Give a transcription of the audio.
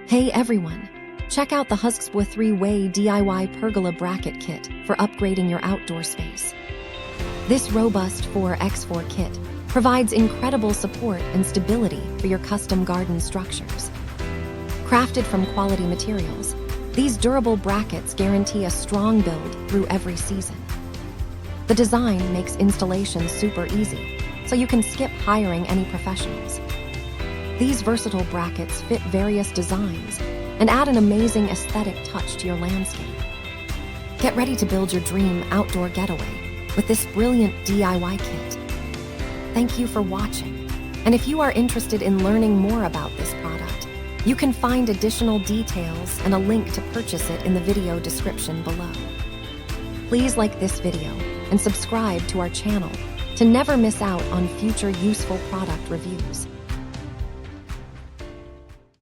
Hey everyone! Check out the Huzxbw 3-way DIY pergola bracket kit for upgrading your outdoor space. This robust 4x4 kit provides incredible support and stability for your custom garden structures. Crafted from quality materials, these durable brackets guarantee a strong build through every season. The design makes installation super easy, so you can skip hiring any professionals. These versatile brackets fit various designs and add an amazing aesthetic touch to your landscape. Get ready to build your dream outdoor getaway with this brilliant DIY kit. Thank you for watching, and if you are interested in learning more about this product, you can find additional details and a link to purchase it in the video description below. Please like this video and subscribe to our channel to never miss out on future useful product reviews.